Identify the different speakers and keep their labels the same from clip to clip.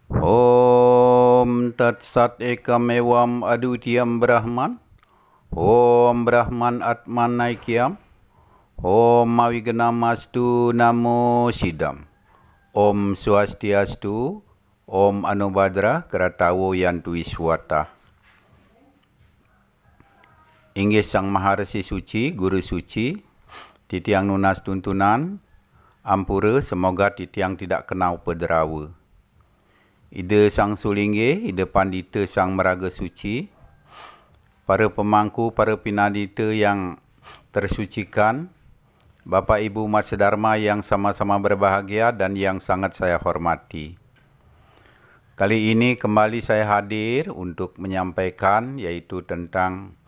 Speaker 1: Om Tat Sat Ekam Evam Adutiyam Brahman. Om Brahman Atman Naikyam. Om Mavignamastu Namo Siddham. Om Swastiastu. Om Anubhadra Kratawo Yantu Iswata. Inggih Sang Maharesi Suci, Guru Suci, titiang nunas tuntunan, ampura semoga titiang tidak kena upederawa. Ida Sang Sulingge, Ida Pandita Sang Meraga Suci, para pemangku, para pinadita yang tersucikan, Bapak Ibu Umat Sedharma yang sama-sama berbahagia dan yang sangat saya hormati. Kali ini kembali saya hadir untuk menyampaikan yaitu tentang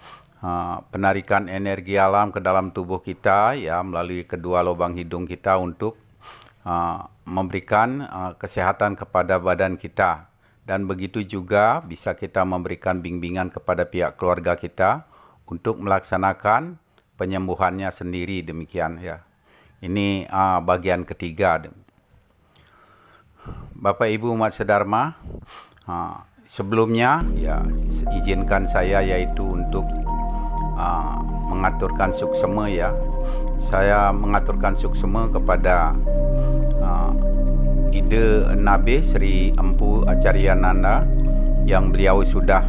Speaker 1: penarikan energi alam ke dalam tubuh kita ya melalui kedua lubang hidung kita untuk memberikan kesehatan kepada badan kita, dan begitu juga bisa kita memberikan bimbingan kepada pihak keluarga kita untuk melaksanakan penyembuhannya sendiri, demikian ya. Ini bagian ketiga. Bapak Ibu Umat Sedharma, sebelumnya ya izinkan saya yaitu untuk mengaturkan suksema ya. Saya mengaturkan suksema kepada Ida Nabi Sri Empu Acaryananda yang beliau sudah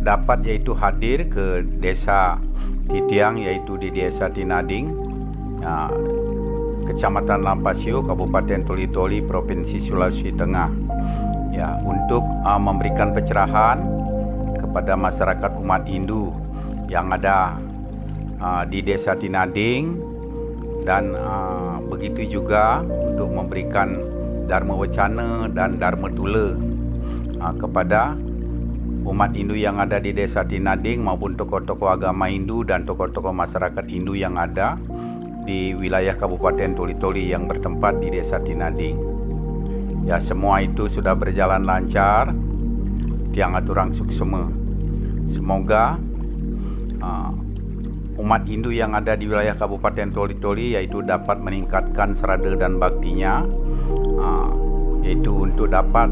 Speaker 1: dapat yaitu hadir ke desa Titiang yaitu di desa Tinading, Kecamatan Lampasio, Kabupaten Toli-Toli, Provinsi Sulawesi Tengah ya, untuk memberikan pencerahan kepada masyarakat umat Hindu yang ada di desa Tinading, dan begitu juga untuk memberikan Dharma Wacana dan Dharma Tula kepada umat Hindu yang ada di desa Tinading maupun tokoh-tokoh agama Hindu dan tokoh-tokoh masyarakat Hindu yang ada di wilayah Kabupaten Toli-Toli yang bertempat di desa Tinading. Ya, semua itu sudah berjalan lancar, tiang aturang suksema. Semoga umat Hindu yang ada di wilayah Kabupaten Toli-Toli yaitu dapat meningkatkan serada dan baktinya, yaitu untuk dapat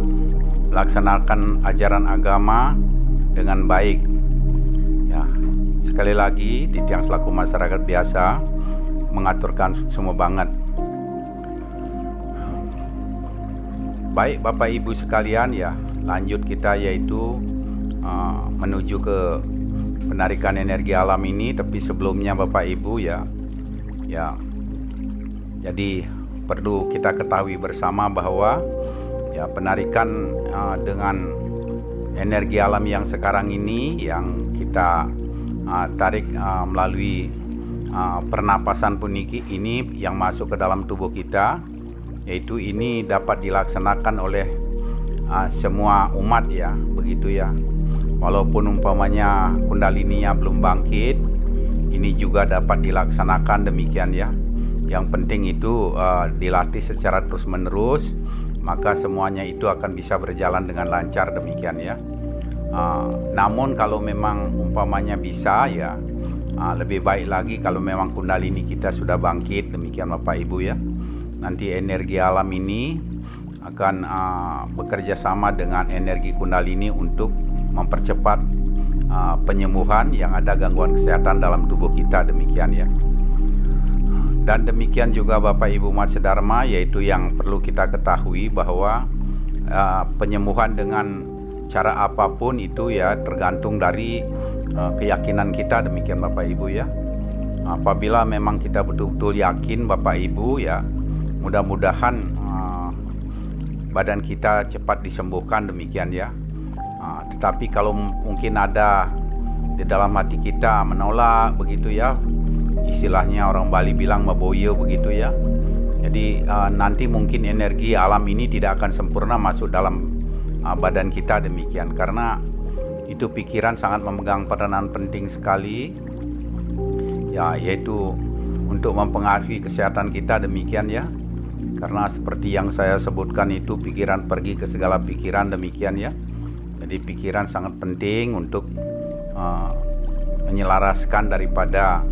Speaker 1: melaksanakan ajaran agama dengan baik. Ya, sekali lagi titiang selaku masyarakat biasa mengaturkan semua banget. Baik Bapak Ibu sekalian ya, lanjut kita yaitu menuju ke penarikan energi alam ini, tapi sebelumnya Bapak Ibu ya, jadi perlu kita ketahui bersama bahwa ya penarikan dengan energi alam yang sekarang ini yang kita tarik melalui pernapasan puniki ini yang masuk ke dalam tubuh kita, yaitu ini dapat dilaksanakan oleh semua umat ya, begitu ya. Walaupun umpamanya kundalininya belum bangkit, ini juga dapat dilaksanakan demikian ya. Yang penting itu dilatih secara terus-menerus, maka semuanya itu akan bisa berjalan dengan lancar demikian ya. Namun kalau memang umpamanya bisa ya, lebih baik lagi kalau memang kundalini kita sudah bangkit demikian Bapak Ibu ya. Nanti energi alam ini akan bekerja sama dengan energi kundalini untuk mempercepat penyembuhan yang ada gangguan kesehatan dalam tubuh kita demikian ya. Dan demikian juga Bapak Ibu Umat Sedharma, yaitu yang perlu kita ketahui bahwa penyembuhan dengan cara apapun itu ya tergantung dari keyakinan kita demikian Bapak Ibu ya. Apabila memang kita betul-betul yakin Bapak Ibu ya, mudah-mudahan badan kita cepat disembuhkan demikian ya. Tetapi kalau mungkin ada di dalam hati kita menolak begitu ya, istilahnya orang Bali bilang maboyo begitu ya. Jadi nanti mungkin energi alam ini tidak akan sempurna masuk dalam badan kita demikian, karena itu pikiran sangat memegang peranan penting sekali ya, yaitu untuk mempengaruhi kesehatan kita demikian ya. Karena seperti yang saya sebutkan itu pikiran pergi ke segala pikiran demikian ya. Jadi pikiran sangat penting untuk menyelaraskan daripada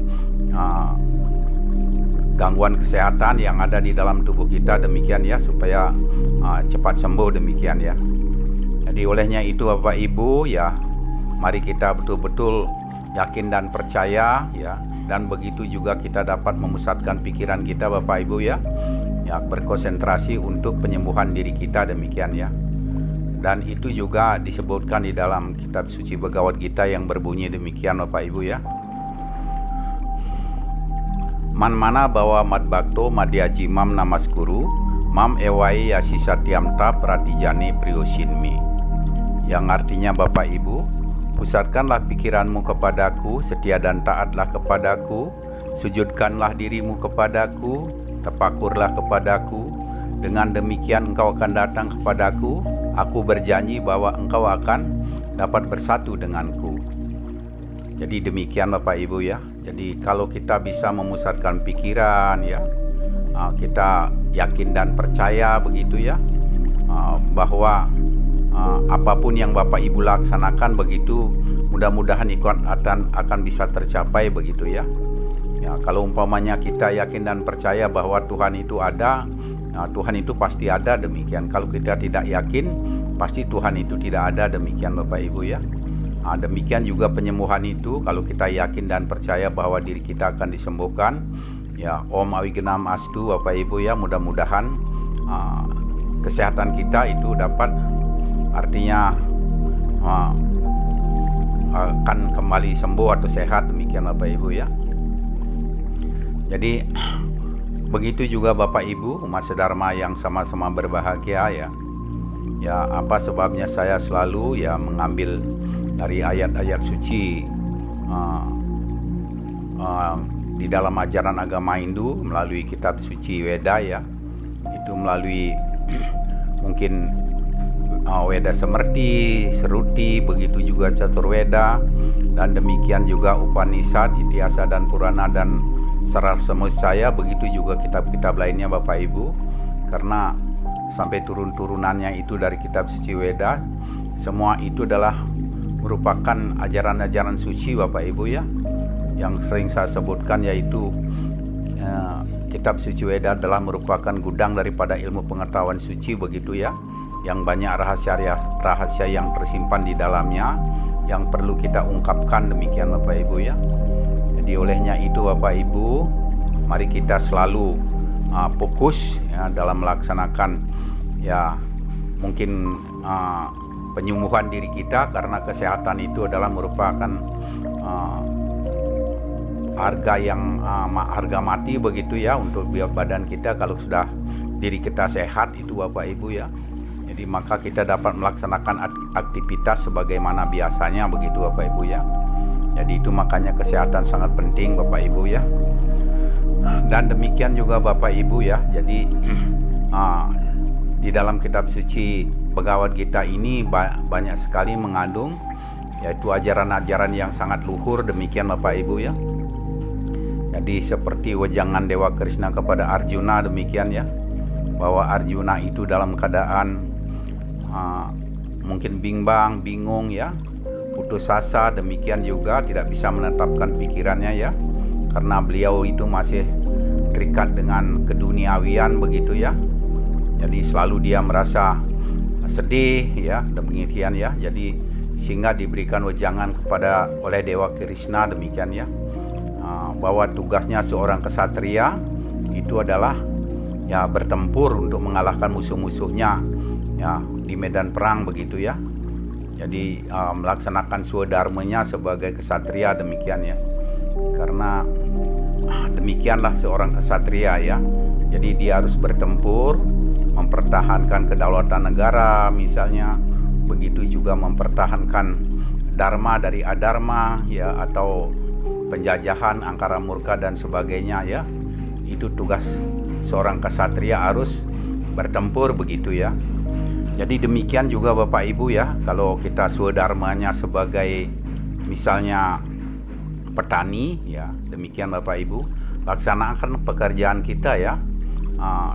Speaker 1: gangguan kesehatan yang ada di dalam tubuh kita, demikian ya, supaya cepat sembuh, demikian ya. Jadi olehnya itu Bapak Ibu ya, mari kita betul-betul yakin dan percaya ya, dan begitu juga kita dapat memusatkan pikiran kita Bapak Ibu ya, berkonsentrasi untuk penyembuhan diri kita, demikian ya. Dan itu juga disebutkan di dalam kitab suci Bhagavad Gita yang berbunyi demikian Bapak Ibu ya. Man mana bawa mad bakto madyaji mam namaskuru mam ewai yasi satyamta pratijani priyoshinmi. Yang artinya Bapak Ibu, pusatkanlah pikiranmu kepadaku, setia dan taatlah kepadaku, sujudkanlah dirimu kepadaku, tepakurlah kepadaku. Dengan demikian engkau akan datang kepadaku. Aku berjanji bahwa engkau akan dapat bersatu denganku. Jadi demikian Bapak Ibu ya. Jadi kalau kita bisa memusatkan pikiran ya, kita yakin dan percaya begitu ya, bahwa apapun yang Bapak Ibu laksanakan begitu, mudah-mudahan itu akan bisa tercapai begitu ya. Ya, kalau umpamanya kita yakin dan percaya bahwa Tuhan itu ada, Tuhan itu pasti ada, demikian. Kalau kita tidak yakin, pasti Tuhan itu tidak ada, demikian Bapak Ibu ya. Demikian juga penyembuhan itu, kalau kita yakin dan percaya bahwa diri kita akan disembuhkan, ya Om Awigenam Astu Bapak Ibu ya, mudah-mudahan kesehatan kita itu dapat, artinya akan kembali sembuh atau sehat, demikian Bapak Ibu ya. Jadi begitu juga Bapak Ibu umat sedharma yang sama-sama berbahagia ya. Ya, apa sebabnya saya selalu ya mengambil dari ayat-ayat suci di dalam ajaran agama Hindu melalui kitab suci Weda ya. Itu melalui mungkin Weda Semerti, Seruti, begitu juga Caturweda, dan demikian juga Upanishad, Itiasa dan Purana dan Sarar Semusaya, begitu juga kitab-kitab lainnya Bapak Ibu. Karena sampai turun-turunannya itu dari kitab suci Weda, semua itu adalah merupakan ajaran-ajaran suci Bapak Ibu ya. Yang sering saya sebutkan yaitu kitab suci Weda adalah merupakan gudang daripada ilmu pengetahuan suci begitu ya, yang banyak rahasia yang tersimpan di dalamnya yang perlu kita ungkapkan, demikian Bapak Ibu ya. Jadi olehnya itu Bapak Ibu, mari kita selalu fokus ya dalam melaksanakan ya mungkin penyembuhan diri kita, karena kesehatan itu adalah merupakan harga mati begitu ya untuk badan kita. Kalau sudah diri kita sehat itu Bapak Ibu ya, jadi maka kita dapat melaksanakan aktivitas sebagaimana biasanya begitu Bapak Ibu ya. Jadi itu makanya kesehatan sangat penting Bapak Ibu ya. Dan demikian juga Bapak Ibu ya. Jadi di dalam kitab suci Bhagavad Gita ini banyak sekali mengandung yaitu ajaran-ajaran yang sangat luhur, demikian Bapak Ibu ya. Jadi seperti wejangan Dewa Krishna kepada Arjuna, demikian ya, bahwa Arjuna itu dalam keadaan mungkin bimbang, bingung ya, putus asa, demikian juga tidak bisa menetapkan pikirannya ya, karena beliau itu masih terikat dengan keduniawian begitu ya. Jadi selalu dia merasa sedih ya, demikian ya. Jadi sehingga diberikan wejangan oleh Dewa Krishna, demikian ya, bahwa tugasnya seorang kesatria itu adalah ya bertempur untuk mengalahkan musuh-musuhnya ya di medan perang begitu ya. Jadi melaksanakan swadharmanya sebagai kesatria, demikian ya. Karena demikianlah seorang kesatria ya. Jadi dia harus bertempur, mempertahankan kedaulatan negara misalnya, begitu juga mempertahankan dharma dari adharma ya, atau penjajahan, angkara murka dan sebagainya ya. Itu tugas seorang kesatria, harus bertempur begitu ya. Jadi demikian juga Bapak Ibu ya, kalau kita swadharmanya sebagai misalnya petani ya, demikian Bapak Ibu, laksanakan pekerjaan kita ya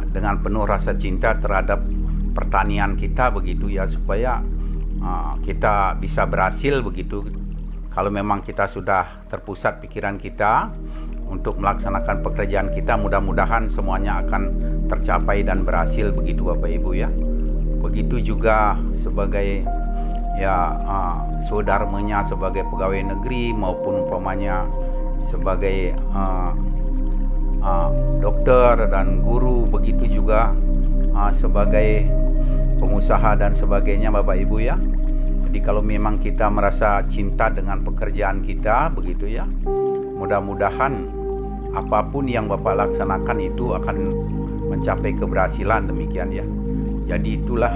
Speaker 1: dengan penuh rasa cinta terhadap pertanian kita begitu ya, supaya kita bisa berhasil begitu. kalau memang kita sudah terpusat pikiran kita untuk melaksanakan pekerjaan kita, mudah-mudahan semuanya akan tercapai dan berhasil, begitu Bapak Ibu ya. Begitu juga sebagai saudaranya sebagai pegawai negeri maupun umpamanya sebagai dokter dan guru, begitu juga sebagai pengusaha dan sebagainya Bapak Ibu ya. Jadi kalau memang kita merasa cinta dengan pekerjaan kita, begitu ya, mudah-mudahan apapun yang Bapak laksanakan itu akan mencapai keberhasilan, demikian ya. Jadi itulah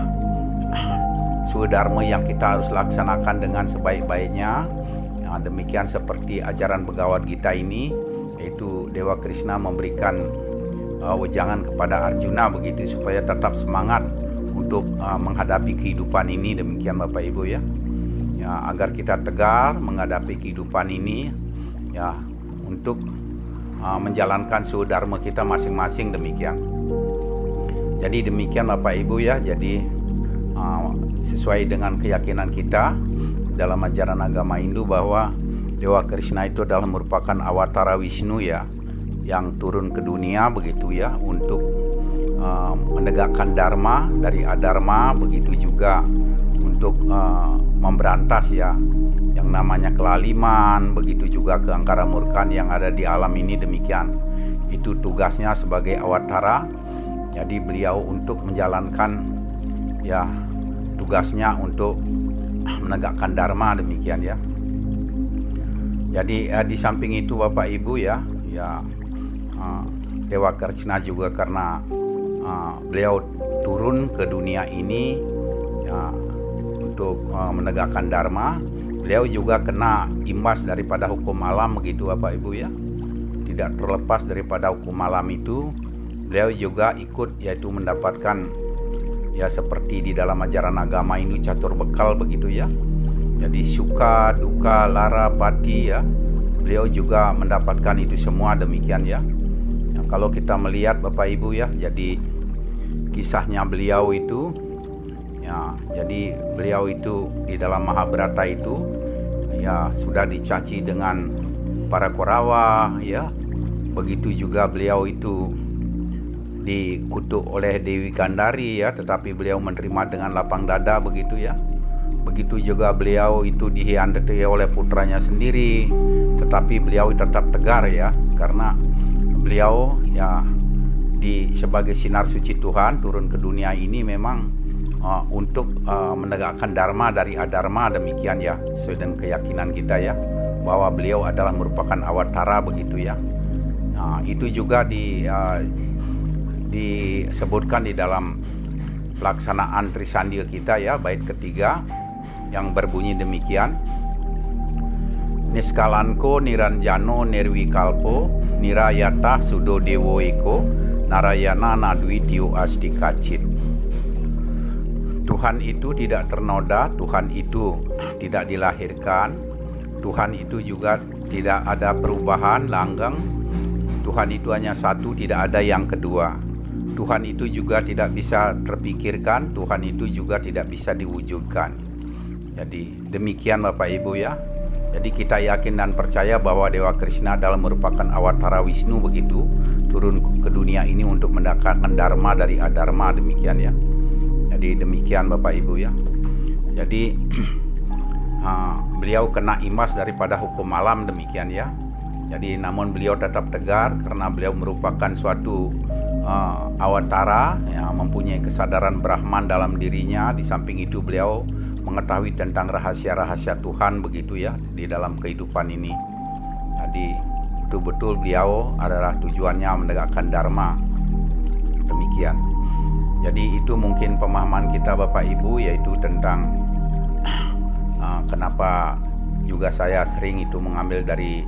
Speaker 1: Swadharma yang kita harus laksanakan dengan sebaik-baiknya. Demikian seperti ajaran Bhagavad Gita ini, yaitu Dewa Krishna memberikan wejangan kepada Arjuna, begitu, supaya tetap semangat untuk menghadapi kehidupan ini, demikian Bapak Ibu ya. Agar kita tegar menghadapi kehidupan ini ya, untuk menjalankan Swadharma kita masing-masing, demikian. Jadi demikian Bapak Ibu ya. Jadi sesuai dengan keyakinan kita dalam ajaran agama Hindu bahwa Dewa Krishna itu adalah merupakan awatara Wisnu ya, yang turun ke dunia, begitu ya, untuk menegakkan dharma dari adharma, begitu juga untuk memberantas ya yang namanya kelaliman, begitu juga keangkara murkaan yang ada di alam ini, demikian. Itu tugasnya sebagai awatara. Jadi beliau untuk menjalankan ya tugasnya untuk menegakkan dharma, demikian ya. Jadi di samping itu Bapak Ibu ya, Dewa Krishna juga karena beliau turun ke dunia ini ya, untuk menegakkan dharma, beliau juga kena imbas daripada hukum alam, begitu Bapak Ibu ya. Tidak terlepas daripada hukum alam itu, beliau juga ikut, yaitu mendapatkan ya seperti di dalam ajaran agama ini catur bekal, begitu ya. Jadi suka, duka, lara, pati ya, beliau juga mendapatkan itu semua, demikian ya. Kalau kita melihat Bapak Ibu ya, jadi kisahnya beliau itu ya, jadi beliau itu di dalam Mahabharata itu ya sudah dicaci dengan para Korawa ya. Begitu juga beliau itu dikutuk oleh Dewi Gandari ya, tetapi beliau menerima dengan lapang dada, begitu ya. Begitu juga beliau itu dihianati oleh putranya sendiri, tetapi beliau tetap tegar ya, karena beliau ya sebagai sinar suci Tuhan turun ke dunia ini memang untuk menegakkan dharma dari adharma, demikian ya, sesuai dengan keyakinan kita ya, bahwa beliau adalah merupakan awatara, begitu ya. Itu juga disebutkan di dalam pelaksanaan Trisandhya kita ya, bait ketiga yang berbunyi demikian: Niskalanko niranjano nirwikalpo nirayata sudo dewo eko narayana nadwityo astikacit. Tuhan itu tidak ternoda, Tuhan itu tidak dilahirkan, Tuhan itu juga tidak ada perubahan langgeng, Tuhan itu hanya satu, tidak ada yang kedua. Tuhan itu juga tidak bisa terpikirkan, Tuhan itu juga tidak bisa diwujudkan. Jadi demikian Bapak Ibu ya. Jadi kita yakin dan percaya bahwa Dewa Krishna adalah merupakan awatara Wisnu, begitu, turun ke dunia ini untuk mendapatkan dharma dari adharma, demikian ya. Jadi demikian Bapak Ibu ya. Jadi beliau kena imbas daripada hukum alam, demikian ya. Jadi namun beliau tetap tegar karena beliau merupakan suatu awatara yang mempunyai kesadaran Brahman dalam dirinya. Di samping itu beliau mengetahui tentang rahasia-rahasia Tuhan, begitu ya, di dalam kehidupan ini. Jadi betul-betul beliau adalah tujuannya menegakkan dharma, demikian. Jadi itu mungkin pemahaman kita Bapak Ibu, yaitu tentang kenapa juga saya sering itu mengambil dari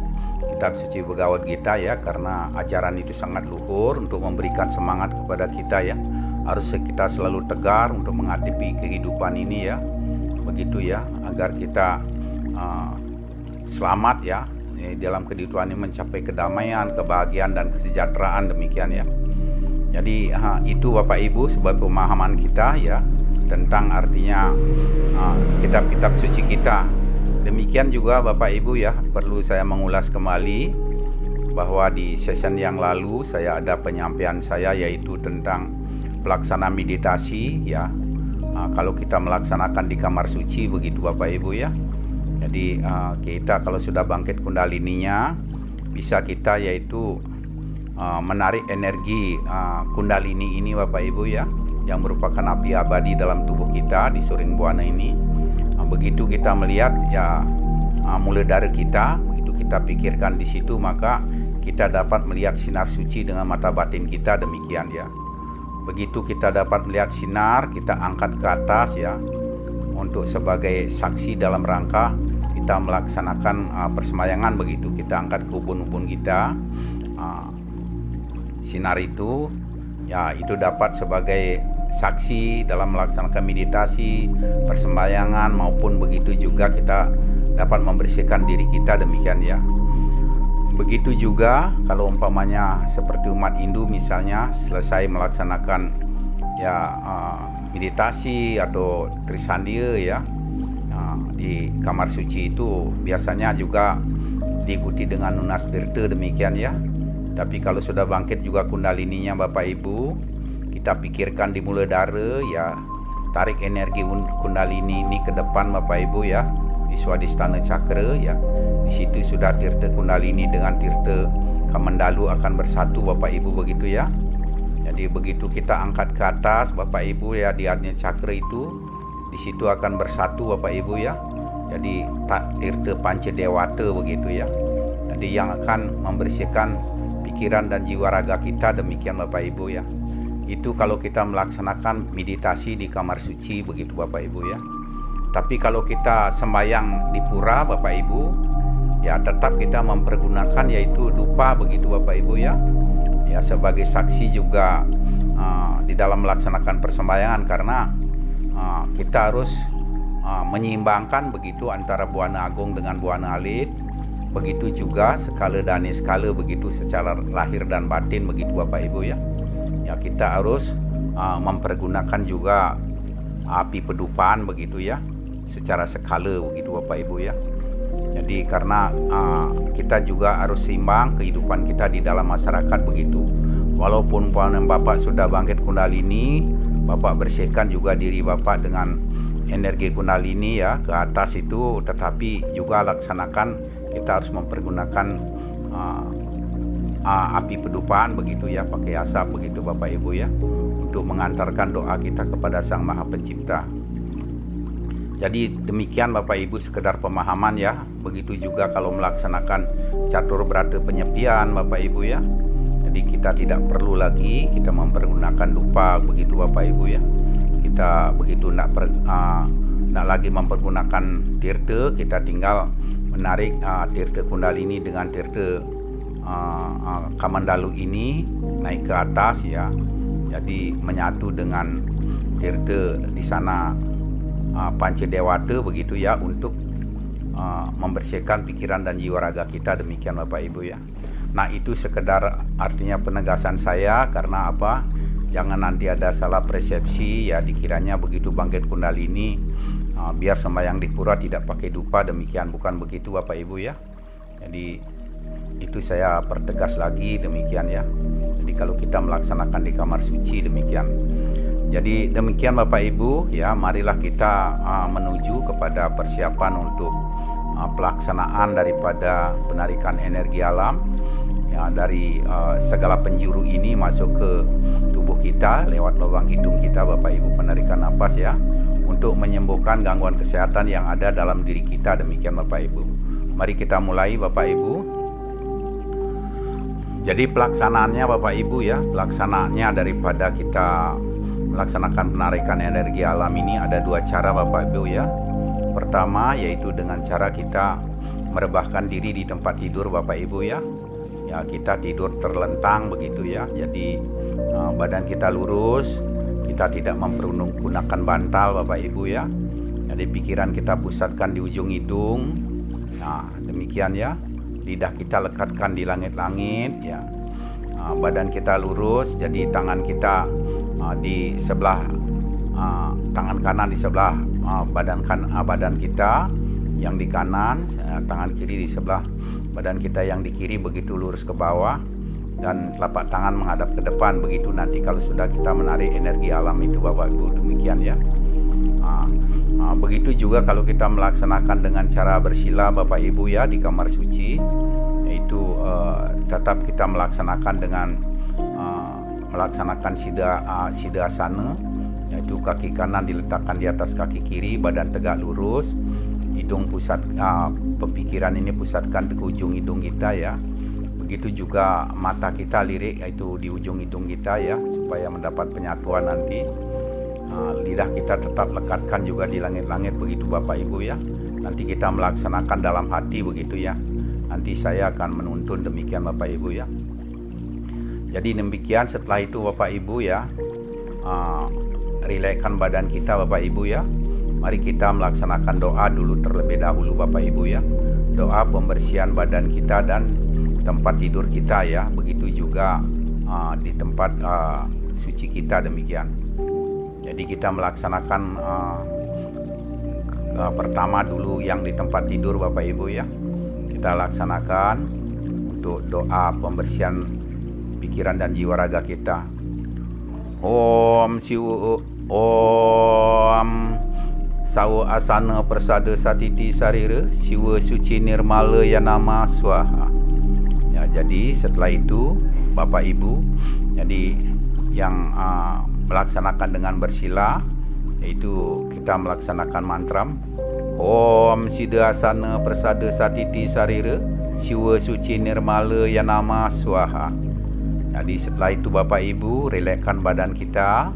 Speaker 1: kitab suci Bhagavad Gita ya, karena ajaran itu sangat luhur untuk memberikan semangat kepada kita ya. Harus kita selalu tegar untuk menghadapi kehidupan ini ya, begitu ya, agar kita selamat ya dalam kehidupan ini, mencapai kedamaian, kebahagiaan dan kesejahteraan, demikian ya. Jadi itu Bapak Ibu sebagai pemahaman kita ya tentang artinya kitab-kitab suci kita demikian juga Bapak Ibu ya, perlu saya mengulas kembali bahwa di session yang lalu saya ada penyampaian saya yaitu tentang pelaksanaan meditasi ya. Kalau kita melaksanakan di kamar suci begitu Bapak Ibu ya. Jadi kita kalau sudah bangkit kundalininya, bisa kita yaitu menarik energi kundalini ini Bapak Ibu ya, yang merupakan api abadi dalam tubuh kita di Suring Buana ini. Begitu kita melihat ya mula dari kita, begitu kita pikirkan di situ, maka kita dapat melihat sinar suci dengan mata batin kita, demikian ya. Begitu kita dapat melihat sinar, kita angkat ke atas ya, untuk sebagai saksi dalam rangka kita melaksanakan persemayangan. Begitu kita angkat ke ubun-ubun kita, sinar itu ya, itu dapat sebagai saksi dalam melaksanakan meditasi, persembahyangan, maupun begitu juga kita dapat membersihkan diri kita, demikian ya. Begitu juga kalau umpamanya seperti umat Hindu misalnya selesai melaksanakan ya meditasi atau trisandia ya, di kamar suci itu biasanya juga diikuti dengan nunas tirta, demikian ya. Tapi kalau sudah bangkit juga kundalininya Bapak Ibu, kita pikirkan di muladhara ya, tarik energi kundalini ini ke depan Bapak Ibu ya, di swadhisthana cakra ya. Di situ sudah tirta kundalini dengan tirta kamandalu akan bersatu Bapak Ibu, begitu ya. Jadi begitu kita angkat ke atas Bapak Ibu ya, di adnya cakra itu di situ akan bersatu Bapak Ibu ya. Jadi tirta panca dewata begitu ya. Jadi yang akan membersihkan pikiran dan jiwa raga kita, demikian Bapak Ibu ya. Itu kalau kita melaksanakan meditasi di kamar suci begitu Bapak Ibu ya. Tapi kalau kita sembahyang di pura Bapak Ibu ya, tetap kita mempergunakan yaitu dupa begitu Bapak Ibu ya. Ya sebagai saksi juga di dalam melaksanakan persembahyangan, karena kita harus menyeimbangkan begitu antara buana agung dengan buana alit. Begitu juga skala dani skala begitu secara lahir dan batin begitu Bapak Ibu ya. Ya kita harus mempergunakan juga api pedupaan begitu ya, secara skala begitu Bapak Ibu ya. Jadi karena kita juga harus seimbang kehidupan kita di dalam masyarakat begitu. Walaupun Bapak sudah bangkit kundalini, Bapak bersihkan juga diri Bapak dengan energi kundalini ya ke atas itu, tetapi juga laksanakan kita harus mempergunakan api pedupaan begitu ya, pakai asap begitu Bapak Ibu ya, untuk mengantarkan doa kita kepada Sang Maha Pencipta. Jadi demikian Bapak Ibu sekedar pemahaman ya. Begitu juga kalau melaksanakan catur berata penyepian Bapak Ibu ya. Jadi kita tidak perlu lagi kita mempergunakan dupa begitu Bapak Ibu ya. Kita begitu nak lagi mempergunakan tirta, kita tinggal menarik tirta kundalini dengan tirta kamandalu ini naik ke atas ya. Jadi menyatu dengan tirta di sana panca dewata begitu ya, untuk membersihkan pikiran dan jiwa raga kita, demikian Bapak Ibu ya. Nah itu sekedar artinya penegasan saya, karena apa? Jangan nanti ada salah persepsi ya, dikiranya begitu bangkit kundalini biar sembahyang di pura tidak pakai dupa, demikian, bukan begitu Bapak Ibu ya. Jadi itu saya pertegas lagi, demikian ya. Jadi kalau kita melaksanakan di kamar suci, demikian. Jadi demikian Bapak Ibu ya, marilah kita menuju kepada persiapan untuk pelaksanaan daripada penarikan energi alam ya, dari segala penjuru ini masuk ke tubuh kita lewat lubang hidung kita Bapak Ibu, penarikan napas ya, untuk menyembuhkan gangguan kesehatan yang ada dalam diri kita, demikian Bapak Ibu. Mari kita mulai Bapak Ibu. Jadi pelaksanaannya Bapak Ibu ya, pelaksanaannya daripada kita melaksanakan penarikan energi alam ini ada dua cara Bapak Ibu ya. Pertama yaitu dengan cara kita merebahkan diri di tempat tidur Bapak Ibu ya. Ya kita tidur terlentang begitu ya. Jadi badan kita lurus, kita tidak mempergunakan bantal Bapak Ibu ya. Jadi pikiran kita pusatkan di ujung hidung. Nah demikian ya. Lidah kita lekatkan di langit-langit ya. Badan kita lurus, jadi tangan kita di sebelah tangan kanan di sebelah badan kita yang di kanan, tangan kiri di sebelah badan kita yang di kiri, begitu lurus ke bawah, dan telapak tangan menghadap ke depan. Begitu nanti kalau sudah kita menarik energi alam itu, Bapak Ibu, demikian ya. Begitu juga kalau kita melaksanakan dengan cara bersila, Bapak Ibu ya, di kamar suci, yaitu tetap kita melaksanakan dengan melaksanakan siddhasana, yaitu kaki kanan diletakkan di atas kaki kiri, badan tegak lurus, hidung pusat, pemikiran ini pusatkan ke ujung hidung kita ya. Begitu juga mata kita lirik, yaitu di ujung hidung kita ya, supaya mendapat penyatuan nanti. Lidah kita tetap lekatkan juga di langit-langit, begitu Bapak Ibu ya. Nanti kita melaksanakan dalam hati, begitu ya. Nanti saya akan menuntun, demikian Bapak Ibu ya. Jadi demikian, setelah itu Bapak Ibu ya, rilekskan badan kita Bapak Ibu ya. Mari kita melaksanakan doa dulu terlebih dahulu Bapak Ibu ya. Doa pembersihan badan kita dan tempat tidur kita ya. Begitu juga di tempat suci kita, demikian. Jadi kita melaksanakan pertama dulu yang di tempat tidur Bapak Ibu ya. Kita laksanakan untuk doa pembersihan pikiran dan jiwa raga kita. Om Sawa asana persada satiti sarira siwa suci nirmala yanama swaha. Ya, jadi setelah itu Bapak Ibu, jadi yang melaksanakan dengan bersila, yaitu kita melaksanakan mantra Om siddhasana persada satiti sarira siwa suci nirmala yanama swaha. Jadi setelah itu Bapak Ibu, rilekskan badan kita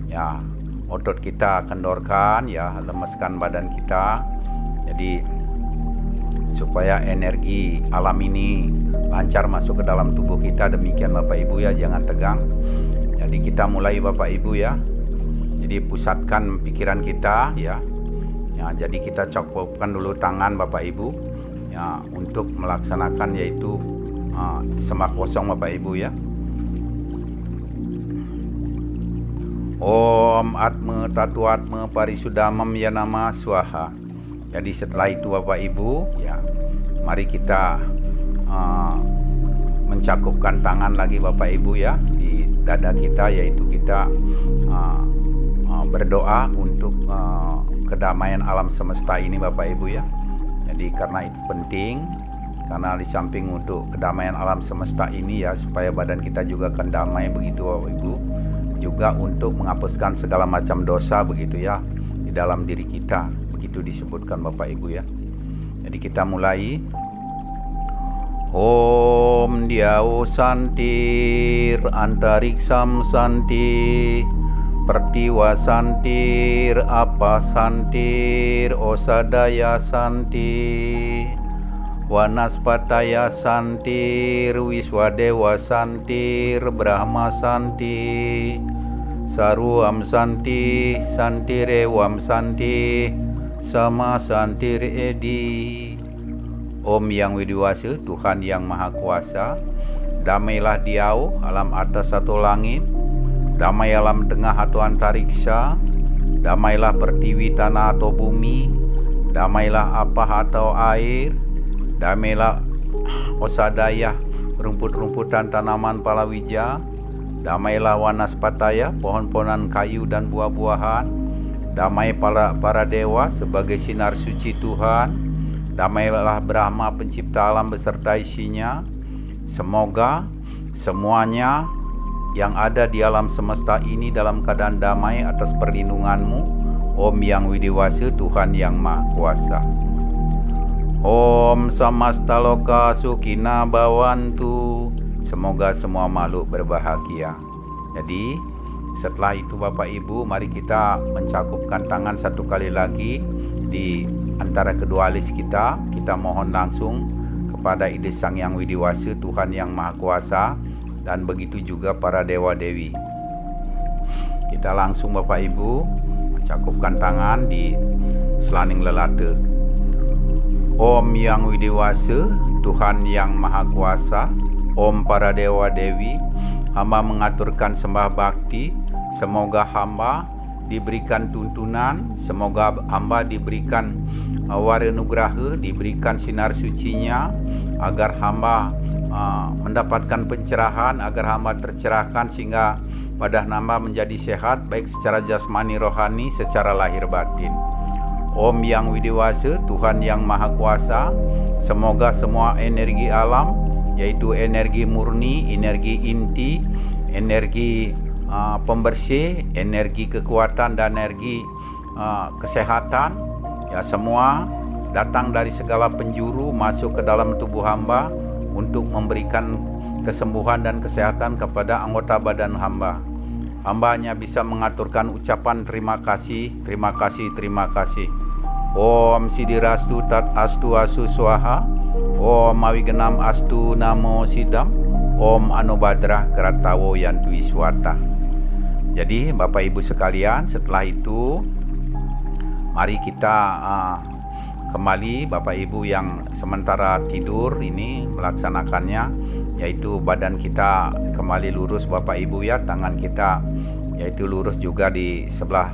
Speaker 1: ya, otot kita kendorkan ya, lemeskan badan kita, jadi supaya energi alam ini lancar masuk ke dalam tubuh kita, demikian Bapak Ibu ya, jangan tegang. Jadi kita mulai Bapak Ibu ya. Jadi pusatkan pikiran kita ya. Ya, jadi kita cukupkan dulu tangan Bapak Ibu ya, untuk melaksanakan yaitu semak kosong Bapak Ibu ya. Om Atma Tatuatma Parisudamam Yanama Swaha. Jadi setelah itu Bapak Ibu ya, mari kita mencakupkan tangan lagi Bapak Ibu ya di dada kita, yaitu kita berdoa untuk kedamaian alam semesta ini Bapak Ibu ya. Jadi karena itu penting, karena di samping untuk kedamaian alam semesta ini ya, supaya badan kita juga akan damai, begitu Bapak Ibu, juga untuk menghapuskan segala macam dosa, begitu ya, di dalam diri kita, begitu disebutkan Bapak Ibu ya. Jadi kita mulai. Om Diau Santir Antariksam Santir Pertiwa Santir Apa Santir Osadaya Santir Wanaspataya Santir Wiswadewa Santir Brahma Santir Saruam Santi Santirewam Santi Sama Santir Edi. Om yang widiwasa, Tuhan yang maha kuasa, damailah Diau alam atas satu langit, damai alam tengah atau antariksa, damailah pertiwi tanah atau bumi, damailah apa atau air, damailah osadaya rumput-rumputan tanaman palawija, damailah wanaspataya pohon-pohonan kayu dan buah-buahan, damai para dewa sebagai sinar suci Tuhan, damailah Brahma pencipta alam beserta isinya. Semoga semuanya yang ada di alam semesta ini dalam keadaan damai atas perlindungan-Mu, Om yang widiwasa, Tuhan yang maha kuasa. Om samasta loka sukina bawantu. Semoga semua makhluk berbahagia. Jadi setelah itu Bapak Ibu, mari kita mencakupkan tangan satu kali lagi di antara kedua alis kita. Kita mohon langsung kepada Ide Sang Yang Widiwasa, Tuhan yang Maha Kuasa, dan begitu juga para dewa-dewi. Kita langsung Bapak Ibu cakupkan tangan di selaning lelata. Om yang widiwasa, Tuhan yang Maha Kuasa, Om para dewa-dewi, hamba mengaturkan sembah bakti. Semoga hamba diberikan tuntunan, semoga hamba diberikan wara nugraha, diberikan sinar sucinya, agar hamba mendapatkan pencerahan, agar hamba tercerahkan sehingga badan hamba menjadi sehat baik secara jasmani rohani, secara lahir batin. Om Yang Widiwasa, Tuhan yang Maha Kuasa, semoga semua energi alam, yaitu energi murni, energi inti, energi pembersih, energi kekuatan dan energi kesehatan, ya semua datang dari segala penjuru masuk ke dalam tubuh hamba untuk memberikan kesembuhan dan kesehatan kepada anggota badan hamba. Hamba hanya bisa mengaturkan ucapan terima kasih, terima kasih, terima kasih. Om Sidirastu Tat Astu Asu Swaha, Om Awigenam Astu Namo Sidam, Om Anubadrah Keratawo Yantu Iswata. Jadi Bapak Ibu sekalian, setelah itu mari kita kembali Bapak Ibu yang sementara tidur ini melaksanakannya, yaitu badan kita kembali lurus Bapak Ibu ya, tangan kita yaitu lurus juga di sebelah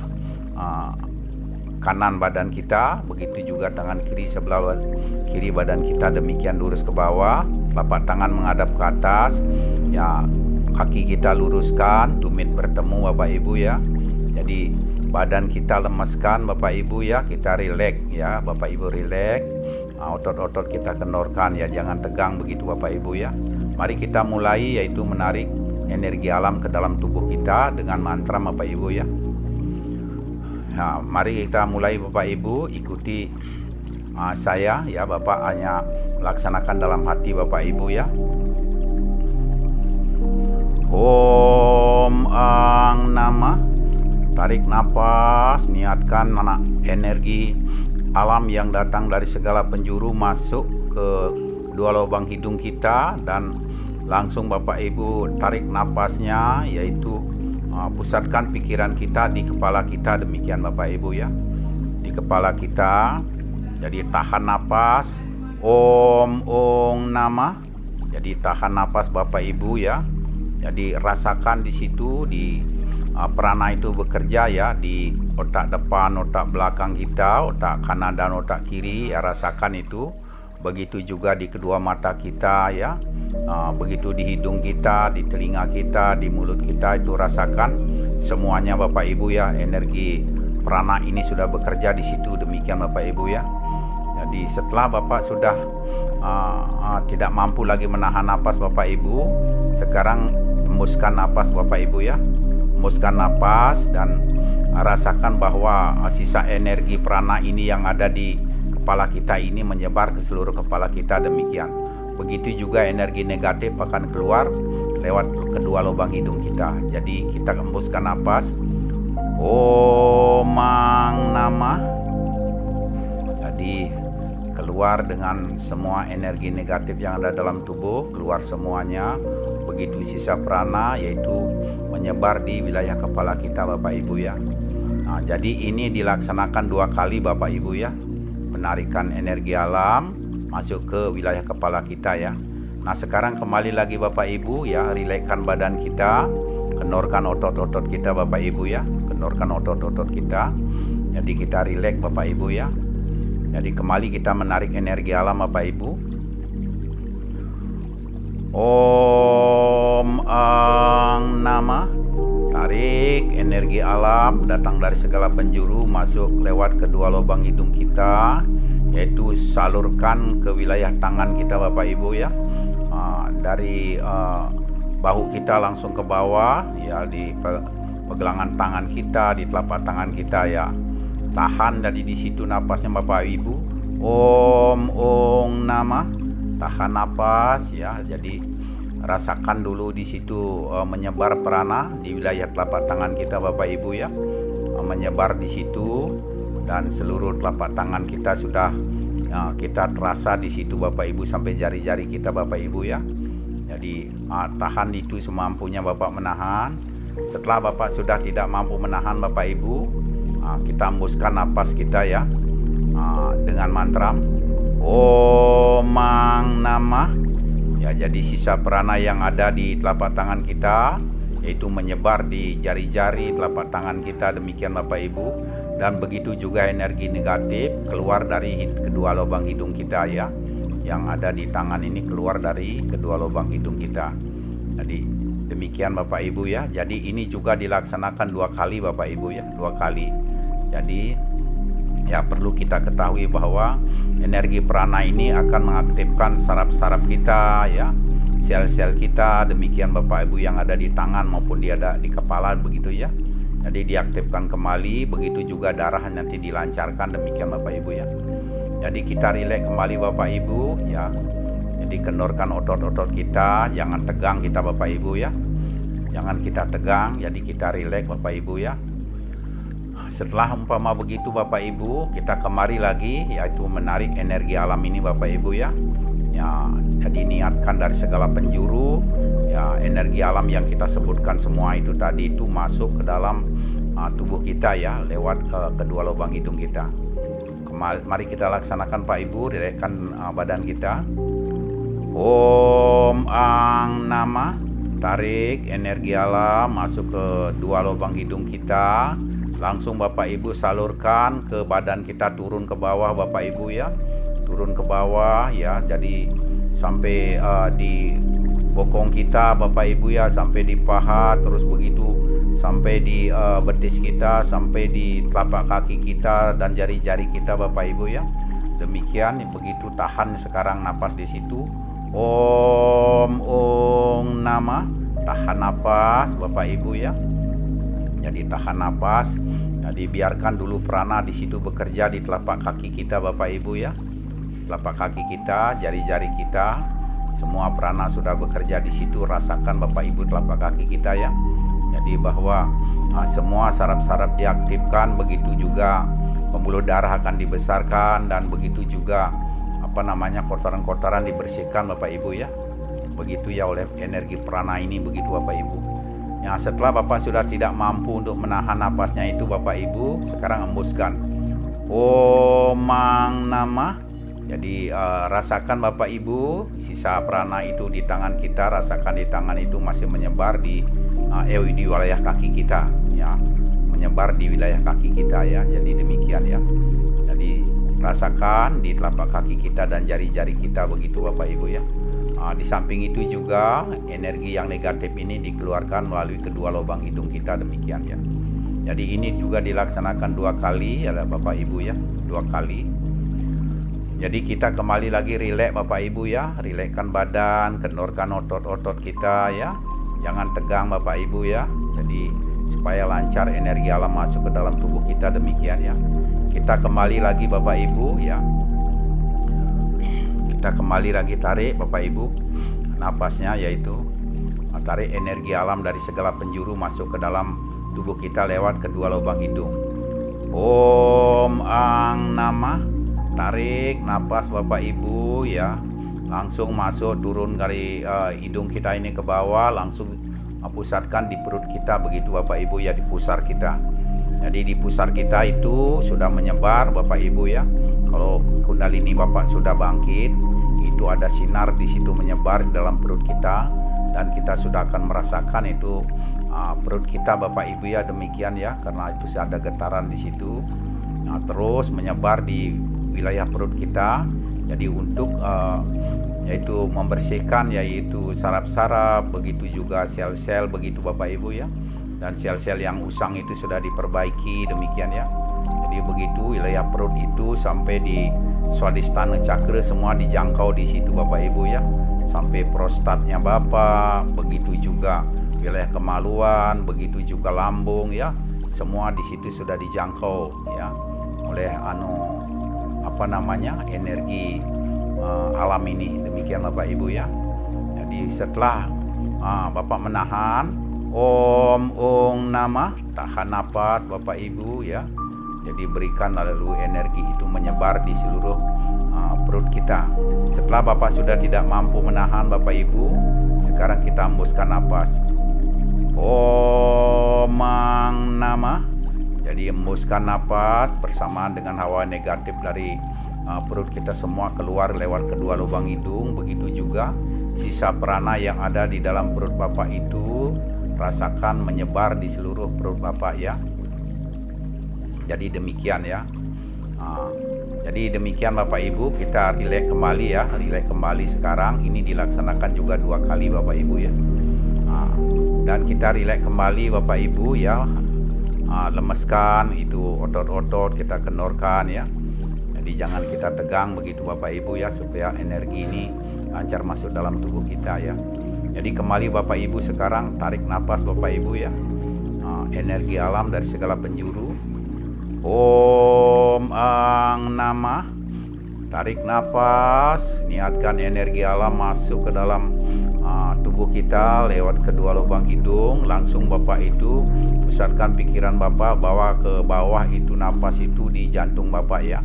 Speaker 1: kanan badan kita, begitu juga tangan kiri sebelah kiri badan kita, demikian lurus ke bawah, telapak tangan menghadap ke atas ya, kaki kita luruskan, tumit bertemu Bapak Ibu ya. Jadi badan kita lemeskan Bapak Ibu ya, kita rileks ya Bapak Ibu, rileks, otot-otot kita kendorkan ya, jangan tegang begitu Bapak Ibu ya. Mari kita mulai, yaitu menarik energi alam ke dalam tubuh kita dengan mantra Bapak Ibu ya. Nah, mari kita mulai Bapak Ibu, ikuti saya ya, Bapak hanya melaksanakan dalam hati Bapak Ibu ya. Om Ang Nama, tarik nafas, niatkan energi alam yang datang dari segala penjuru masuk ke kedua lubang hidung kita, dan langsung Bapak Ibu tarik nafasnya, yaitu pusatkan pikiran kita di kepala kita, demikian Bapak Ibu ya, di kepala kita. Jadi tahan napas, Om Ong Nama. Jadi tahan napas Bapak Ibu ya. Jadi rasakan di situ, di prana itu bekerja ya, di otak depan, otak belakang kita, otak kanan dan otak kiri ya, rasakan itu. Begitu juga di kedua mata kita ya. Begitu di hidung kita, di telinga kita, di mulut kita, itu rasakan semuanya Bapak Ibu ya, energi prana ini sudah bekerja di situ, demikian Bapak Ibu ya. Jadi setelah Bapak sudah tidak mampu lagi menahan napas Bapak Ibu, sekarang hembuskan napas Bapak Ibu ya, hembuskan napas dan rasakan bahwa sisa energi prana ini yang ada di kepala kita ini menyebar ke seluruh kepala kita, demikian. Begitu juga energi negatif akan keluar lewat kedua lubang hidung kita. Jadi kita hembuskan napas, Om Ang Nama. Jadi keluar dengan semua energi negatif yang ada dalam tubuh, keluar semuanya. Begitu sisa prana, yaitu menyebar di wilayah kepala kita Bapak Ibu ya. Nah, jadi ini dilaksanakan 2 kali Bapak Ibu ya, penarikan energi alam masuk ke wilayah kepala kita ya. Nah sekarang kembali lagi Bapak Ibu ya, rilekskan badan kita, kendorkan otot-otot kita Bapak Ibu ya, kendorkan otot-otot kita. Jadi kita rileks Bapak Ibu ya. Jadi kembali kita menarik energi alam Bapak Ibu. Om Ang Nama, tarik energi alam datang dari segala penjuru masuk lewat kedua lubang hidung kita, yaitu salurkan ke wilayah tangan kita Bapak Ibu ya, dari bahu kita langsung ke bawah ya, di pegelangan tangan kita, di telapak tangan kita ya. Tahan dari di situ napasnya Bapak Ibu. Om Ong Nama, tahan napas ya. Jadi rasakan dulu di situ menyebar prana di wilayah telapak tangan kita Bapak Ibu ya, menyebar di situ, dan seluruh telapak tangan kita sudah kita terasa di situ Bapak Ibu sampai jari-jari kita Bapak Ibu ya. Jadi tahan itu semampunya Bapak menahan. Setelah Bapak sudah tidak mampu menahan Bapak Ibu, kita hembuskan napas kita ya, dengan mantra Om Ang Nama ya. Jadi sisa prana yang ada di telapak tangan kita yaitu menyebar di jari-jari telapak tangan kita, demikian Bapak Ibu. Dan begitu juga energi negatif keluar dari kedua lubang hidung kita ya, yang ada di tangan ini keluar dari kedua lubang hidung kita. Jadi demikian Bapak Ibu ya. Jadi ini juga dilaksanakan 2 kali Bapak Ibu ya, 2 kali. Jadi ya perlu kita ketahui bahwa energi prana ini akan mengaktifkan saraf-saraf kita ya, sel-sel kita, demikian Bapak Ibu yang ada di tangan maupun ada di kepala begitu ya. Jadi diaktifkan kembali, begitu juga darah nanti dilancarkan, demikian Bapak Ibu ya. Jadi kita rileks kembali Bapak Ibu ya. Jadi kendorkan otot-otot kita, jangan tegang kita Bapak Ibu ya. Jangan kita tegang, jadi kita rileks Bapak Ibu ya. Setelah umpama begitu Bapak Ibu, kita kemari lagi yaitu menarik energi alam ini Bapak Ibu ya. Ya, jadi niatkan dari segala penjuru ya, energi alam yang kita sebutkan semua itu tadi itu masuk ke dalam tubuh kita ya, lewat kedua lubang hidung kita. Mari kita laksanakan Pak Ibu, rilekskan badan kita. Om Ang Nama, tarik energi alam masuk ke dua lubang hidung kita. Langsung Bapak Ibu salurkan ke badan kita, turun ke bawah Bapak Ibu ya. Turun ke bawah ya, jadi sampai di bokong kita Bapak Ibu ya, sampai di paha, terus begitu sampai di betis kita, sampai di telapak kaki kita dan jari-jari kita Bapak Ibu ya. Demikian begitu, tahan sekarang napas di situ. Om Nama, tahan napas Bapak Ibu ya. Jadi tahan napas, jadi biarkan dulu prana di situ bekerja di telapak kaki kita Bapak Ibu ya. Telapak kaki kita, jari-jari kita, semua prana sudah bekerja di situ. Rasakan Bapak Ibu telapak kaki kita ya. Jadi bahwa semua saraf-saraf diaktifkan, begitu juga pembuluh darah akan dibesarkan, dan begitu juga kotoran-kotoran dibersihkan Bapak Ibu ya. Begitu ya oleh energi prana ini, begitu Bapak Ibu. Ya, setelah Bapak sudah tidak mampu untuk menahan napasnya itu Bapak Ibu, sekarang embuskan Om Nama. Jadi rasakan Bapak Ibu sisa prana itu di tangan kita, rasakan di tangan itu masih menyebar di wilayah kaki kita ya, menyebar di wilayah kaki kita ya. Jadi demikian ya. Jadi rasakan di telapak kaki kita dan jari-jari kita, begitu Bapak Ibu ya. Di samping itu juga energi yang negatif ini dikeluarkan melalui kedua lubang hidung kita, demikian ya. Jadi ini juga dilaksanakan 2 kali ya Bapak Ibu ya, 2 kali. Jadi kita kembali lagi rileks Bapak Ibu ya, rilekskan badan, kendorkan otot-otot kita ya. Jangan tegang Bapak Ibu ya. Jadi supaya lancar energi alam masuk ke dalam tubuh kita, demikian ya. Kita kembali lagi Bapak Ibu ya. Kita kembali lagi tarik Bapak Ibu napasnya, yaitu tarik energi alam dari segala penjuru masuk ke dalam tubuh kita lewat kedua lubang hidung. Om Ang Nama, tarik napas Bapak Ibu ya, langsung masuk turun dari hidung kita ini ke bawah, langsung pusatkan di perut kita, begitu Bapak Ibu ya, di pusar kita. Jadi di pusar kita itu sudah menyebar Bapak Ibu ya. Kalau kundalini Bapak sudah bangkit, itu ada sinar di situ menyebar di dalam perut kita, dan kita sudah akan merasakan itu perut kita Bapak Ibu ya, demikian ya, karena itu ada getaran di situ. Nah, terus menyebar di wilayah perut kita. Jadi untuk yaitu membersihkan yaitu saraf-saraf, begitu juga sel-sel, begitu Bapak Ibu ya. Dan sel-sel yang usang itu sudah diperbaiki, demikian ya. Jadi begitu wilayah perut itu sampai di swadhisthana cakra semua dijangkau di situ Bapak Ibu ya. Sampai prostatnya Bapak, begitu juga wilayah kemaluan, begitu juga lambung ya. Semua di situ sudah dijangkau ya oleh energi alam ini, demikian Bapak Ibu ya. Jadi setelah Bapak menahan Om Nama, tahan napas Bapak Ibu ya. Jadi berikan lalu energi itu menyebar di seluruh perut kita. Setelah Bapak sudah tidak mampu menahan Bapak Ibu, sekarang kita hembuskan napas Om Nama. Jadi hembuskan napas bersamaan dengan hawa negatif dari perut kita semua keluar lewat kedua lubang hidung. Begitu juga sisa prana yang ada di dalam perut Bapak itu rasakan menyebar di seluruh perut Bapak ya. Jadi demikian ya. Jadi demikian Bapak Ibu, kita rileks kembali ya, rileks kembali sekarang. Ini dilaksanakan juga 2 kali Bapak Ibu ya. Dan kita rileks kembali Bapak Ibu ya. Lemeskan itu otot-otot, kita kendorkan ya. Jadi jangan kita tegang begitu Bapak Ibu ya, supaya energi ini lancar masuk dalam tubuh kita ya. Jadi kembali Bapak Ibu sekarang, tarik nafas Bapak Ibu ya. Energi alam dari segala penjuru. Om Ang Namah. Tarik nafas, niatkan energi alam masuk ke dalam tubuh kita lewat kedua lubang hidung. Langsung Bapak itu pusatkan pikiran Bapak bawa ke bawah itu, nafas itu di jantung Bapak ya.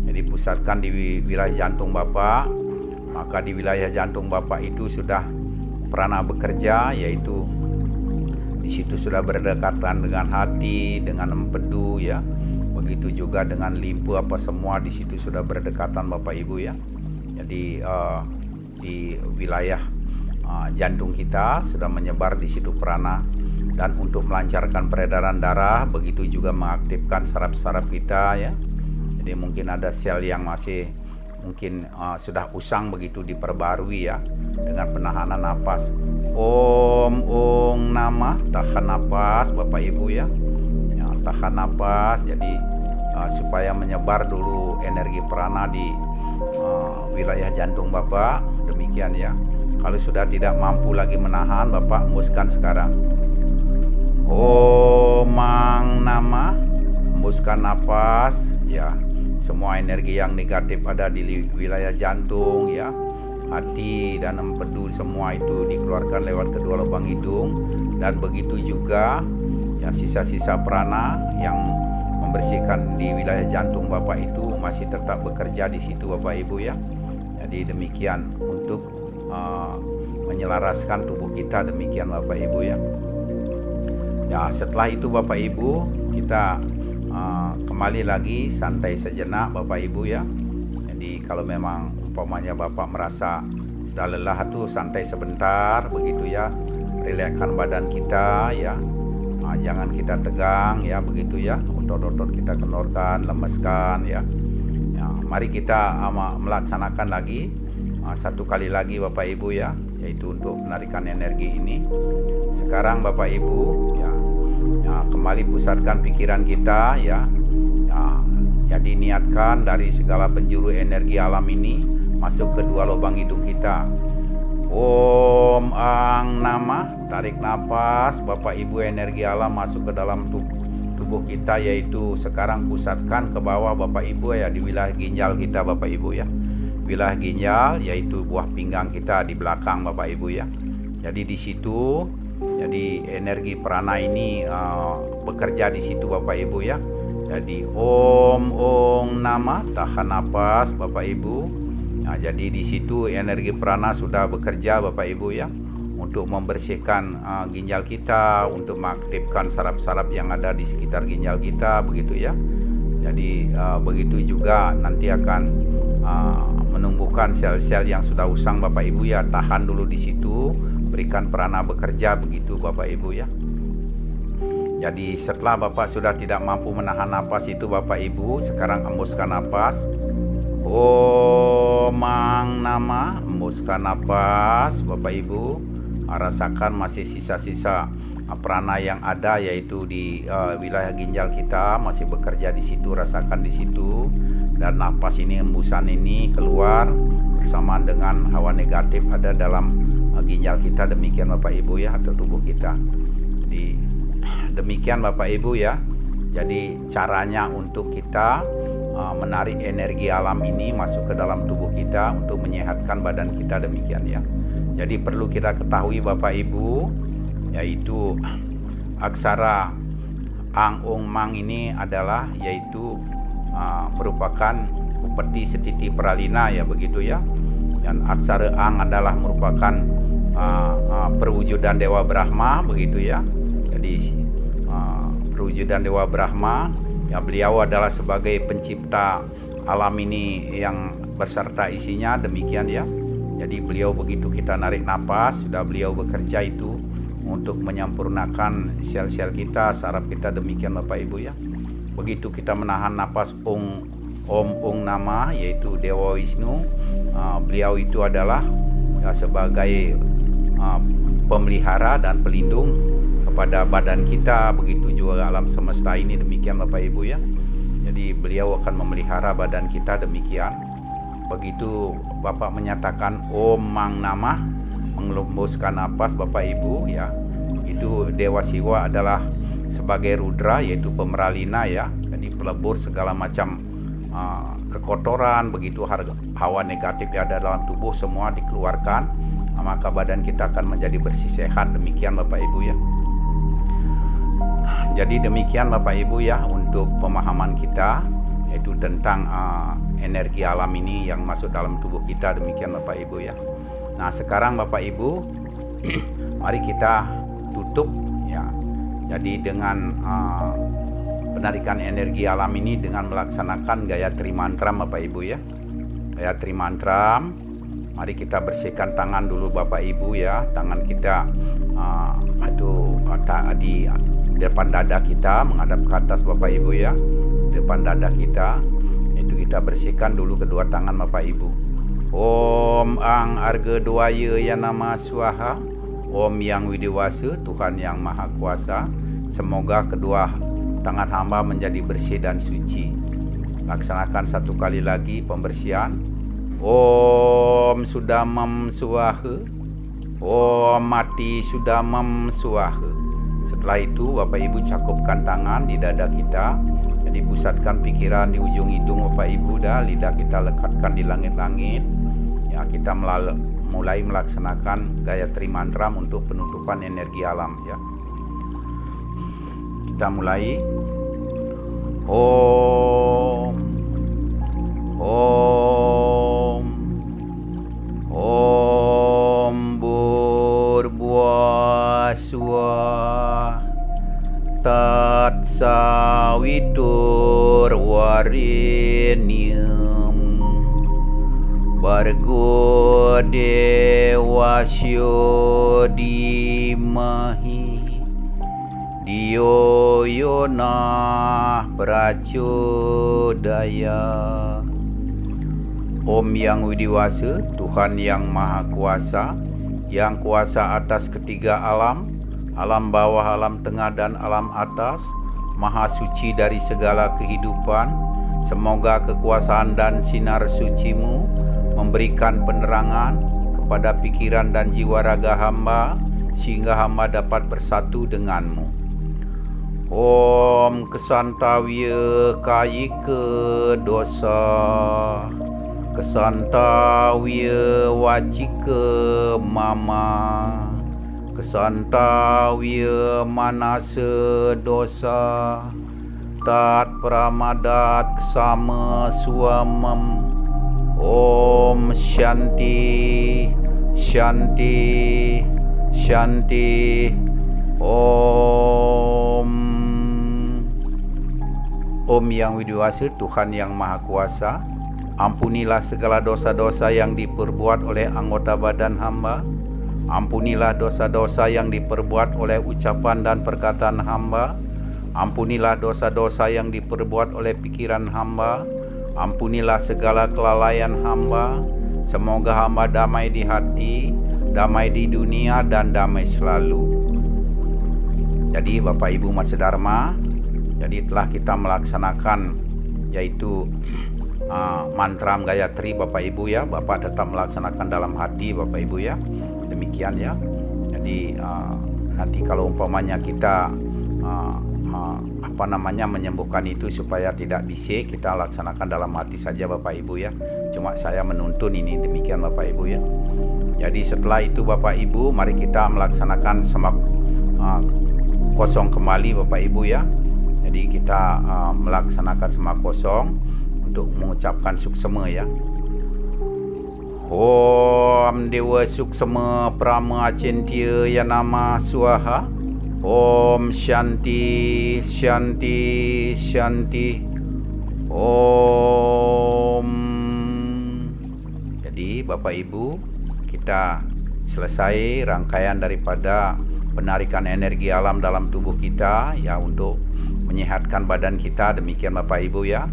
Speaker 1: Jadi pusatkan di wilayah jantung Bapak. Maka di wilayah jantung Bapak itu sudah prana bekerja, yaitu di situ sudah berdekatan dengan hati, dengan empedu ya. Begitu juga dengan limfu, apa semua di situ sudah berdekatan Bapak Ibu ya. Jadi di wilayah jantung kita sudah menyebar di situ prana, dan untuk melancarkan peredaran darah, begitu juga mengaktifkan saraf-saraf kita ya. Jadi mungkin ada sel yang masih mungkin sudah usang, begitu diperbarui ya dengan penahanan napas. Om Ong Namah, tahan napas Bapak Ibu ya. Tahan napas, jadi supaya menyebar dulu energi prana di wilayah jantung Bapak. Demikian ya. Kalau sudah tidak mampu lagi menahan, Bapak hembuskan sekarang. Om Ang Namah, hembuskan napas ya. Semua energi yang negatif ada di wilayah jantung ya, hati dan empedu, semua itu dikeluarkan lewat kedua lubang hidung. Dan begitu juga ya, sisa-sisa prana yang membersihkan di wilayah jantung Bapak itu masih tetap bekerja di situ Bapak Ibu ya. Jadi demikian untuk menyelaraskan tubuh kita, demikian Bapak Ibu ya. Ya, setelah itu Bapak Ibu kita kembali lagi santai sejenak Bapak Ibu ya. Jadi kalau memang umpamanya Bapak merasa sudah lelah tuh, santai sebentar begitu ya. Rilekskan badan kita ya. Jangan kita tegang ya, begitu ya. Otot-otot kita kendorkan, lemeskan ya. Mari kita melaksanakan lagi 1 kali lagi Bapak Ibu ya, yaitu untuk menarikan energi ini. Sekarang Bapak Ibu ya, kembali pusatkan pikiran kita ya. Jadi niatkan dari segala penjuru energi alam ini masuk ke 2 lubang hidung kita. Om Ang Namah, tarik nafas Bapak Ibu, energi alam masuk ke dalam tubuh kita, yaitu sekarang pusatkan ke bawah Bapak Ibu ya, di wilayah ginjal kita Bapak Ibu ya. Wilayah ginjal yaitu buah pinggang kita di belakang Bapak Ibu ya. Jadi di situ, jadi energi prana ini bekerja di situ Bapak Ibu ya. Jadi Om Ong Namah, tahan nafas Bapak Ibu. Nah, jadi di situ energi prana sudah bekerja Bapak Ibu ya, untuk membersihkan ginjal kita, untuk mengaktifkan saraf-saraf yang ada di sekitar ginjal kita begitu ya. Jadi begitu juga nanti akan menumbuhkan sel-sel yang sudah usang Bapak Ibu ya. Tahan dulu di situ, berikan prana bekerja begitu Bapak Ibu ya. Jadi setelah Bapak sudah tidak mampu menahan napas itu Bapak Ibu, sekarang hembuskan napas. Om Ang Namah, hembuskan napas Bapak Ibu. Rasakan masih sisa-sisa prana yang ada, yaitu di wilayah ginjal kita masih bekerja di situ, rasakan di situ. Dan napas ini, hembusan ini keluar bersamaan dengan hawa negatif ada dalam ginjal kita. Demikian Bapak Ibu ya, atau tubuh kita. Jadi demikian Bapak Ibu ya. Jadi caranya untuk kita menarik energi alam ini masuk ke dalam tubuh kita untuk menyehatkan badan kita, demikian ya. Jadi perlu kita ketahui Bapak Ibu, yaitu aksara Ang Ong Mang ini adalah yaitu merupakan upeti setiti pralina ya, begitu ya. Dan aksara Ang adalah merupakan perwujudan Dewa Brahma begitu ya. Jadi perwujudan Dewa Brahma ya, beliau adalah sebagai pencipta alam ini yang beserta isinya, demikian ya. Jadi beliau begitu kita narik napas, sudah beliau bekerja itu untuk menyempurnakan sel-sel kita, saraf kita, demikian Bapak Ibu ya. Begitu kita menahan napas Om Nama, yaitu Dewa Wisnu, beliau itu adalah sebagai pemelihara dan pelindung kepada badan kita, begitu juga alam semesta ini, demikian Bapak Ibu ya. Jadi beliau akan memelihara badan kita, demikian. Begitu Bapak menyatakan Om Mang Nama, mengelembuskan napas Bapak Ibu ya, itu Dewa Siwa adalah sebagai rudra, yaitu pemeralina ya. Jadi pelebur segala macam kekotoran, begitu hawa negatif yang ada dalam tubuh semua dikeluarkan, maka badan kita akan menjadi bersih sehat, demikian Bapak Ibu ya. Jadi demikian Bapak Ibu ya untuk pemahaman kita, yaitu tentang energi alam ini yang masuk dalam tubuh kita, demikian Bapak Ibu ya. Nah sekarang Bapak Ibu mari kita tutup ya. Jadi dengan penarikan energi alam ini dengan melaksanakan Gayatri Mantra Bapak Ibu ya. Gayatri Mantra, mari kita bersihkan tangan dulu Bapak Ibu ya. Tangan kita di depan dada kita, menghadap ke atas Bapak Ibu ya. Depan dada kita, itu kita bersihkan dulu kedua tangan Bapak Ibu. Om Ang Arga Dwaya Ya Nama Swaha. Om Yang Widiwasa, Tuhan Yang Maha Kuasa, semoga kedua tangan hamba menjadi bersih dan suci. Laksanakan satu kali lagi pembersihan. Om Sudamam Swaha. Om Mati Sudamam Swaha. Setelah itu Bapak Ibu cakupkan tangan di dada kita. Jadi pusatkan pikiran di ujung hidung Bapak Ibu, dan lidah kita lekatkan di langit-langit. Ya, kita mulai melaksanakan Gayatri Mantra untuk penutupan energi alam ya. Kita mulai. Om Burbuaswah Tat Sawitur Warenyam Bargo Dewasya Dimahi Dio Yona Pracodaya. Om Yang Widiwasa, Tuhan Yang Maha Kuasa, yang kuasa atas ketiga alam, alam bawah, alam tengah, dan alam atas, Maha Suci dari segala kehidupan. Semoga kekuasaan dan sinar suci-Mu memberikan penerangan kepada pikiran dan jiwa raga hamba, sehingga hamba dapat bersatu dengan-Mu. Om Kesantawya Kayika Dosa, Kesantawya Wacika Mama, Kesantawya Manasa Dosa, Tat Pramadat Sama Suamam. Om Shanti Shanti Shanti. Om Yang Widiwasa, Tuhan Yang Maha Kuasa, ampunilah segala dosa-dosa yang diperbuat oleh anggota badan hamba. Ampunilah dosa-dosa yang diperbuat oleh ucapan dan perkataan hamba. Ampunilah dosa-dosa yang diperbuat oleh pikiran hamba. Ampunilah segala kelalaian hamba. Semoga hamba damai di hati, damai di dunia, dan damai selalu. Jadi Bapak Ibu Umat Sedharma, jadi telah kita melaksanakan yaitu mantra Gayatri Bapak Ibu ya. Bapak tetap melaksanakan dalam hati Bapak Ibu ya. Demikian ya. Jadi nanti kalau umpamanya kita menyembuhkan itu supaya tidak bisik, kita laksanakan dalam hati saja Bapak Ibu ya. Cuma saya menuntun ini, demikian Bapak Ibu ya. Jadi setelah itu Bapak Ibu, mari kita melaksanakan semak kosong kembali Bapak Ibu ya. Jadi kita melaksanakan semak kosong untuk mengucapkan suksema ya. Om Dewa Suksema Prama Acintya Ya Nama Swaha. Om Shanti Shanti Shanti. Om. Jadi Bapak Ibu, kita selesai rangkaian daripada penarikan energi alam dalam tubuh kita ya untuk menyehatkan badan kita. Demikian Bapak Ibu ya.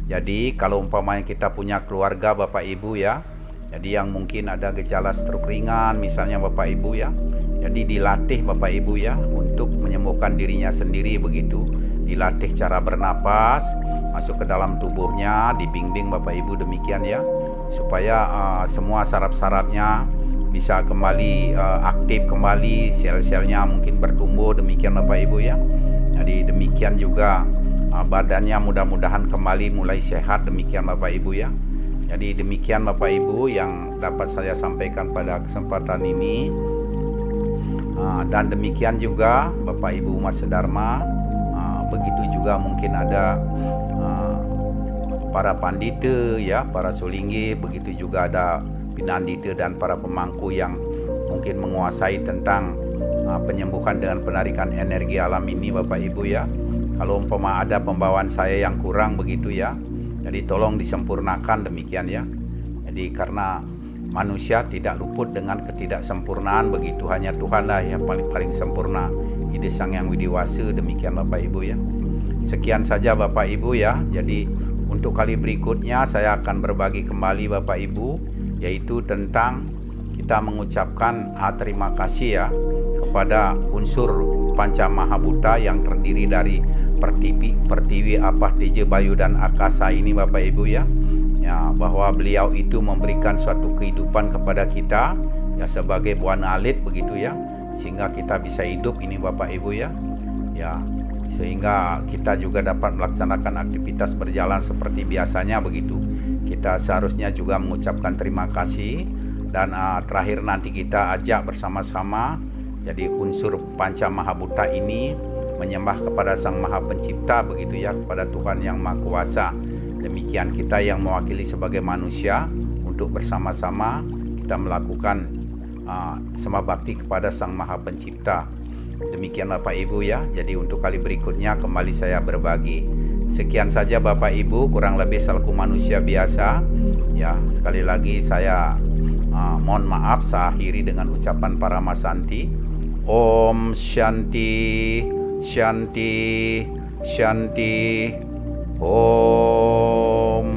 Speaker 1: Jadi kalau umpamanya kita punya keluarga Bapak Ibu ya, jadi yang mungkin ada gejala stroke ringan misalnya Bapak Ibu ya, jadi dilatih Bapak Ibu ya untuk menyembuhkan dirinya sendiri begitu. Dilatih cara bernapas, masuk ke dalam tubuhnya, dibimbing Bapak Ibu demikian ya, supaya semua saraf-sarafnya bisa kembali aktif kembali, sel-selnya mungkin bertumbuh demikian Bapak Ibu ya. Jadi demikian juga badannya mudah-mudahan kembali mulai sehat demikian Bapak Ibu ya. Jadi demikian Bapak Ibu yang dapat saya sampaikan pada kesempatan ini. Dan demikian juga Bapak Ibu Umat Sedharma, begitu juga mungkin ada para pandita ya, para sulinggi, begitu juga ada pinandita dan para pemangku yang mungkin menguasai tentang penyembuhan dengan penarikan energi alam ini Bapak Ibu ya. Kalau umpama ada pembawaan saya yang kurang begitu ya, jadi tolong disempurnakan demikian ya. Jadi karena manusia tidak luput dengan ketidaksempurnaan begitu, hanya Tuhanlah yang paling sempurna. Ide Sang Yang Widiwasa demikian Bapak Ibu ya. Sekian saja Bapak Ibu ya. Jadi untuk kali berikutnya saya akan berbagi kembali Bapak Ibu, yaitu tentang kita mengucapkan terima kasih ya kepada unsur Panca Mahabhuta yang terdiri dari Pertiwi, Apah, Teja, Bayu dan Akasa ini Bapak Ibu ya. Ya, bahwa beliau itu memberikan suatu kehidupan kepada kita ya sebagai buana alit begitu ya, sehingga kita bisa hidup ini Bapak Ibu ya. Ya, sehingga kita juga dapat melaksanakan aktivitas berjalan seperti biasanya begitu. Kita seharusnya juga mengucapkan terima kasih dan terakhir nanti kita ajak bersama-sama jadi unsur Panca Mahabhuta ini menyembah kepada Sang Maha Pencipta begitu ya, kepada Tuhan Yang Maha Kuasa. Demikian kita yang mewakili sebagai manusia untuk bersama-sama kita melakukan sembah bakti kepada Sang Maha Pencipta. Demikian Bapak Ibu ya. Jadi untuk kali berikutnya kembali saya berbagi. Sekian saja Bapak Ibu, kurang lebih selaku manusia biasa. Ya, sekali lagi saya mohon maaf, saya akhiri dengan ucapan Paramasanti. Om Shanti, Shanti, Shanti. Om